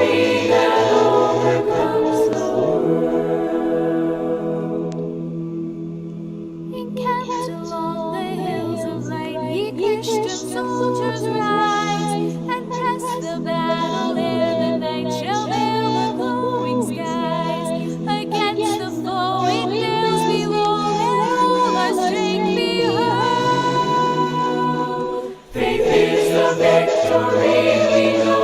victory that overcomes the world. Encamped along the hills of light, ye Christian soldiers rise, and press the battle ere the night shall veil the glowing skies. Against the foe in dales below, let all our strength be heard. Faith is the victory we know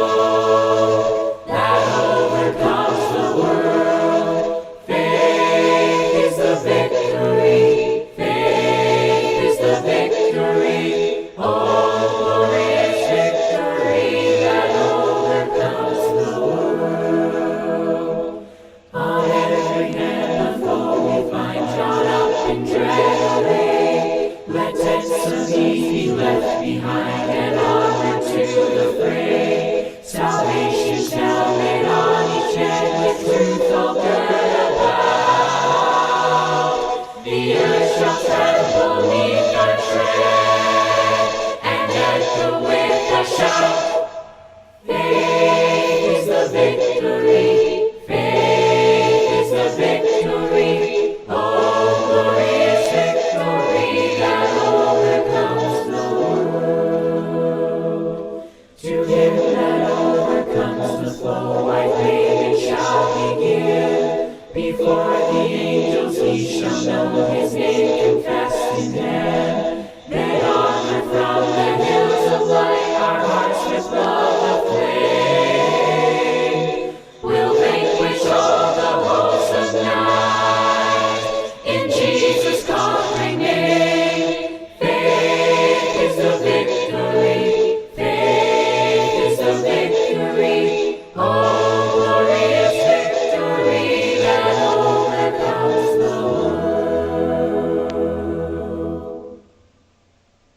that overcomes the world. Faith is the victory. Faith is the victory. Oh, glorious victory that overcomes the world. On every hand the foe we find drawn up in dread array. Let tents of ease be left behind and onward to the fray. Salvation shall reign on each hand with truth all gird about. The earth shall tremble beneath our tread and echo with a shout. Faith is the victory. Faith is the victory. Oh, glorious victory that overcomes the world. To him that overcomes the foe, I claim it shall begin. Before the angels he shall know his name confessed in hand. Then onward from the hills of light, our hearts with love aflame, we'll vanquish all the hosts of night in Jesus' conquering name. Faith is the victory. Faith is the victory. Oh, glorious victory that overcomes the world.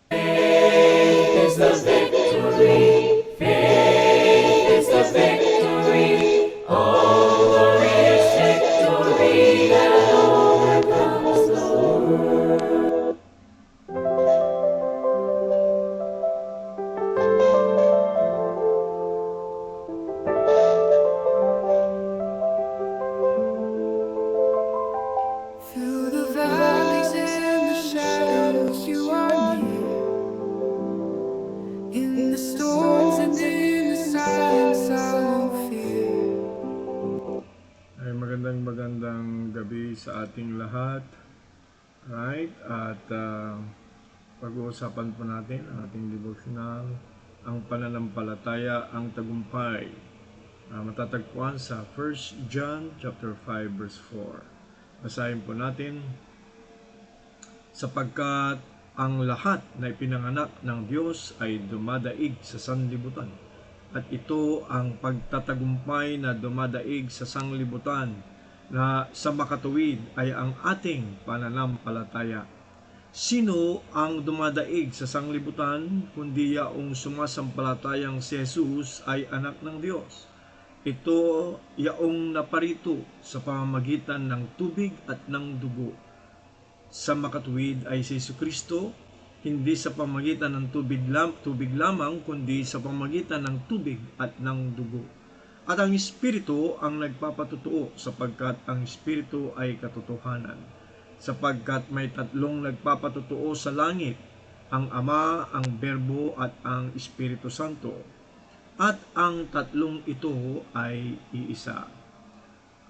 Faith is the victory. Faith is the victory. Oh, glorious victory that overcomes the world. Through the valleys and the shadows, you are near. In the storms and in the silence, I won't fear. Ay magandang gabi sa ating lahat. Right? At pag-uusapan po natin ang ating devotional, ang pananampalataya, ang tagumpay. Matatagpuan sa 1 John chapter 5 verse 4. Basahin po natin. Sapagkat ang lahat na ipinanganak ng Diyos ay dumadaig sa sanlibutan. At ito ang pagtatagumpay na dumadaig sa sanglibutan, na sa makatuwid ay ang ating pananampalataya. Sino ang dumadaig sa sanglibutan kundi yaong sumasampalatayang si Jesus ay anak ng Diyos? Ito yaong naparito sa pamamagitan ng tubig at ng dugo. Sa makatuwid ay si Jesucristo, hindi sa pamamagitan ng tubig lamang, kundi sa pamamagitan ng tubig at ng dugo. At ang Espiritu ang nagpapatutuo, sapagkat ang Espiritu ay katotohanan. Sapagkat may tatlong nagpapatutuo sa langit, ang Ama, ang Berbo at ang Espiritu Santo. At ang tatlong ito ay iisa.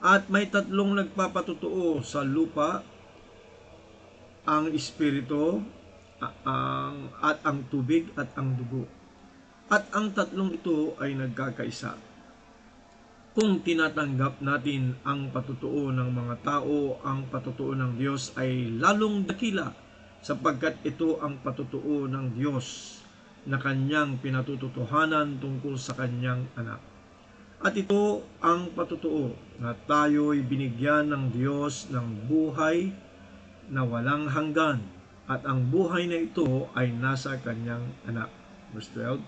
At may tatlong nagpapatutuo sa lupa, ang Espiritu, at ang tubig at ang dugo. At ang tatlong ito ay nagkakaisa. Kung tinatanggap natin ang patutuo ng mga tao, ang patutuo ng Diyos ay lalong dakila, sapagkat ito ang patutuo ng Diyos na kanyang pinatututuhanan tungkol sa kanyang anak. At ito ang patutuo, na tayo'y binigyan ng Diyos ng buhay na walang hanggan, at ang buhay na ito ay nasa kanyang anak. Verse 12.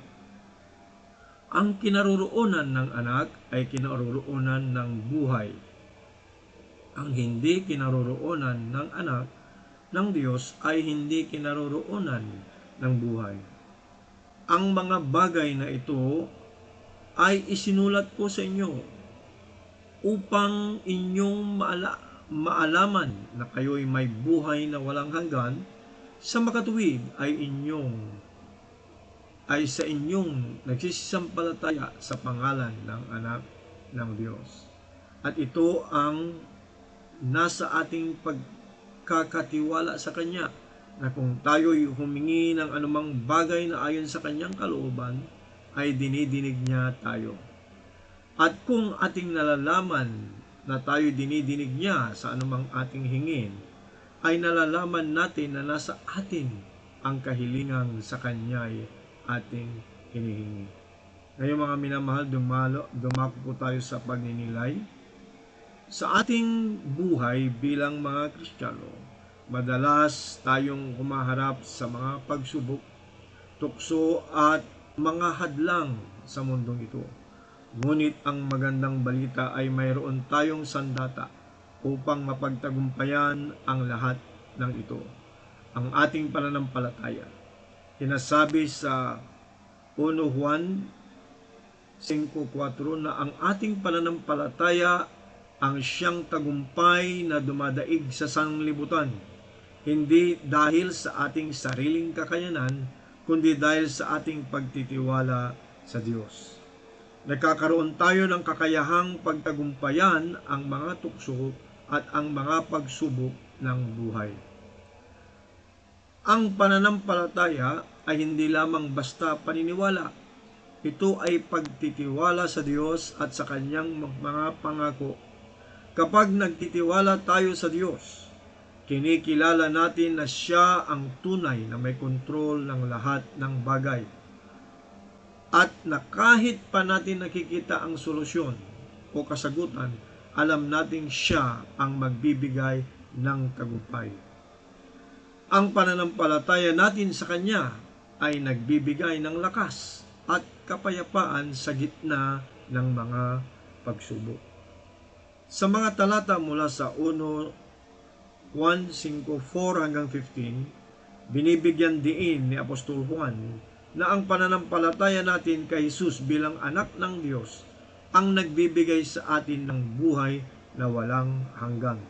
Ang kinaroroonan ng anak ay kinaroroonan ng buhay. Ang hindi kinaroroonan ng anak ng Diyos ay hindi kinaroroonan ng buhay. Ang mga bagay na ito ay isinulat ko sa inyo upang inyong maalaman na kayo'y may buhay na walang hanggan. Sa makatuwid ay sa inyong nagsisisampalataya sa pangalan ng Anak ng Diyos. At ito ang nasa ating pagkakatiwala sa Kanya, na kung tayo'y humingi ng anumang bagay na ayon sa Kanyang kalooban, ay dinidinig niya tayo. At kung ating nalalaman na tayo dinidinig niya sa anumang ating hingin, ay nalalaman natin na nasa atin ang kahilingang sa Kanya'y ating hinihingi. Ngayon mga minamahal, dumako po tayo sa pagninilay. Sa ating buhay bilang mga Kristiyano, madalas tayong humaharap sa mga pagsubok, tukso at mga hadlang sa mundong ito. Ngunit ang magandang balita ay mayroon tayong sandata upang mapagtagumpayan ang lahat ng ito. Ang ating pananampalataya. Sinasabi sa 1 Juan 5:4 na ang ating pananampalataya ang siyang tagumpay na dumadaig sa sanglibutan, hindi dahil sa ating sariling kakayanan, kundi dahil sa ating pagtitiwala sa Diyos. Nagkakaroon tayo ng kakayahang pagtagumpayan ang mga tukso at ang mga pagsubok ng buhay. Ang pananampalataya ay hindi lamang basta paniniwala. Ito ay pagtitiwala sa Diyos at sa Kanyang mga pangako. Kapag nagtitiwala tayo sa Diyos, kinikilala natin na Siya ang tunay na may kontrol ng lahat ng bagay. At na kahit pa natin nakikita ang solusyon o kasagutan, alam nating Siya ang magbibigay ng tagumpay. Ang pananampalataya natin sa Kanya ay nagbibigay ng lakas at kapayapaan sa gitna ng mga pagsubok. Sa mga talata mula sa 1 Juan 5:4 hanggang 15, binibigyan diin ni Apostol Juan na ang pananampalataya natin kay Jesus bilang anak ng Diyos ang nagbibigay sa atin ng buhay na walang hanggan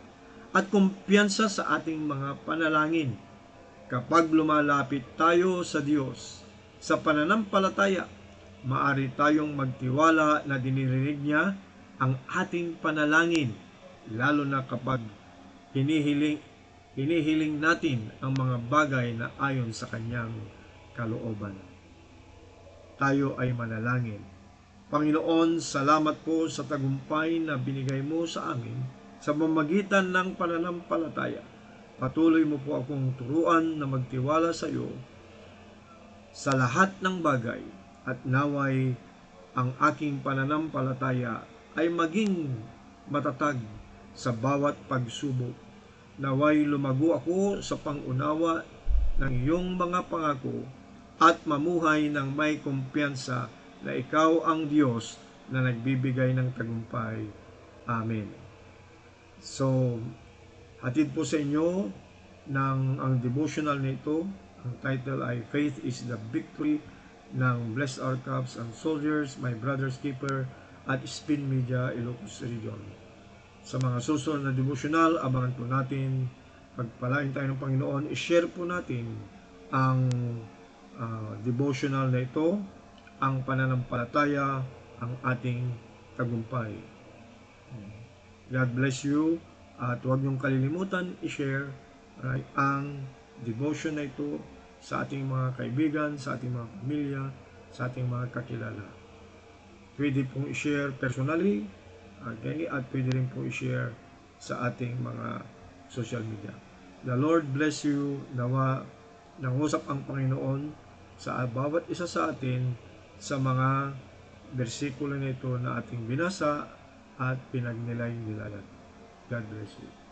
at kumpiyansa sa ating mga panalangin. Kapag lumalapit tayo sa Diyos sa pananampalataya, maari tayong magtiwala na dinirinig niya ang ating panalangin, lalo na kapag hinihiling natin ang mga bagay na ayon sa Kanyang kalooban. Tayo ay manalangin. Panginoon, salamat po sa tagumpay na binigay mo sa amin sa pamamagitan ng pananampalataya. Patuloy mo po akong turuan na magtiwala sa iyo sa lahat ng bagay at naway ang aking pananampalataya ay maging matatag sa bawat pagsubok. Naway lumago ako sa pangunawa ng iyong mga pangako at mamuhay ng may kumpiyansa na ikaw ang Diyos na nagbibigay ng tagumpay. Amen. So, hatid po sa inyo ang devotional nito. Ang title ay Faith is the Victory ng Blessed Our Cups and Soldiers, My Brother's Keeper at Spin Media Ilocos Region. Sa mga susunod na devotional, abangan po natin. Pagpalain tayo ng Panginoon, i-share po natin ang devotional na ito, ang pananampalataya, ang ating tagumpay. God bless you at huwag niyong kalilimutan i-share ang devotion na ito sa ating mga kaibigan, sa ating mga pamilya, sa ating mga kakilala. Pwede pong i-share personally at pwede rin po i-share sa ating mga social media. The Lord bless you. Nawa nangusap ang Panginoon sa bawat isa sa atin sa mga bersikulo nito na ating binasa at pinagnilay-nilayan. God bless you.